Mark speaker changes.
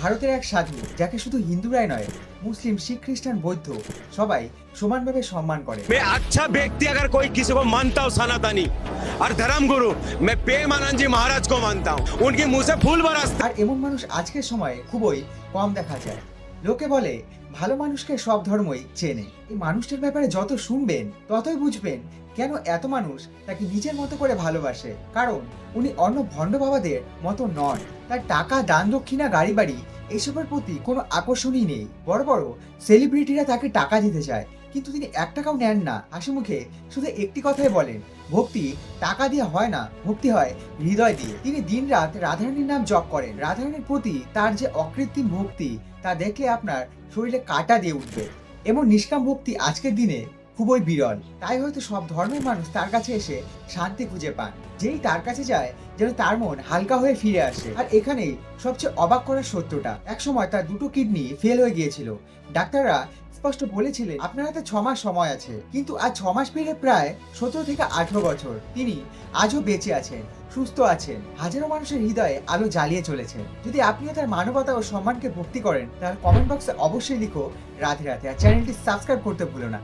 Speaker 1: ভারতের এক সাধু যাকে শুধু হিন্দুরাই নয়, মুসলিম, শিখ, খ্রিস্টান, বৌদ্ধ সবাই সমানভাবে সম্মান করে।
Speaker 2: मैं अच्छा व्यक्ति अगर कोई किसी को मानता हूँ सनातनी और धर्म गुरु, मैं प्रेमानंद जी महाराज को मानता हूँ। उनके मुंह से फूल बरसते।
Speaker 1: আর এমন মানুষ আজকের সময়ে খুবই কম দেখা যায়। লোকে বলে ভালো মানুষকে সব ধর্মই চেনে। এই মানুষটার ব্যাপারে যত শুনবেন ততই বুঝবেন কেন এত মানুষ তাকে নিজের মতো করে ভালোবাসে। কারণ উনি অন্য ভণ্ড বাবাদের মতো নন। তার টাকা, দান দক্ষিণা, গাড়ি বাড়ি এইসবের প্রতি কোনো আকর্ষণই নেই। বড় বড় সেলিব্রিটিরা তাকে টাকা দিতে চায়, কিন্তু তিনি এক টাকাও নেন না। হাসি মুখে শুধু একটি কথাই বলেন, ভক্তি টাকা দিয়ে হয় না, ভক্তি হয় হৃদয় দিয়ে। তিনি দিনরাত রাধারানীর নাম জপ করেন। রাধারানীর প্রতি তার যে অকৃত্রিম ভক্তি তা দেখলে আপনার শরীরে কাঁটা দিয়ে উঠবে। এমন নিষ্কাম ভক্তি আজকের দিনে খুবই বিরল। তাই হয়তো সব ধর্মের মানুষ তার কাছে এসে শান্তি খুঁজে পান। যেই তার কাছে যায় যেন তার মন হালকা হয়ে ফিরে আসে। আর এখানেই সবচেয়ে অবাক করার সত্যটা, একসময় তার দুটো কিডনি ফেল হয়ে গিয়েছিল। ডাক্তাররা স্পষ্ট বলেছিলেন আপনার হাতে 6 মাস সময় আছে, কিন্তু আজ 6 মাস পেরিয়ে প্রায় 17 থেকে 18 বছর তিনি আজও বেঁচে আছেন, সুস্থ আছেন, হাজারো মানুষের হৃদয়ে আলো জ্বালিয়ে চলেছেন। যদি আপনিও তার মানবতা ও সম্মানকে ভক্তি করেন তাহলে কমেন্ট বক্সে অবশ্যই লিখো রাধে রাধে। আর চ্যানেলটি সাবস্ক্রাইব করতে ভুলো না।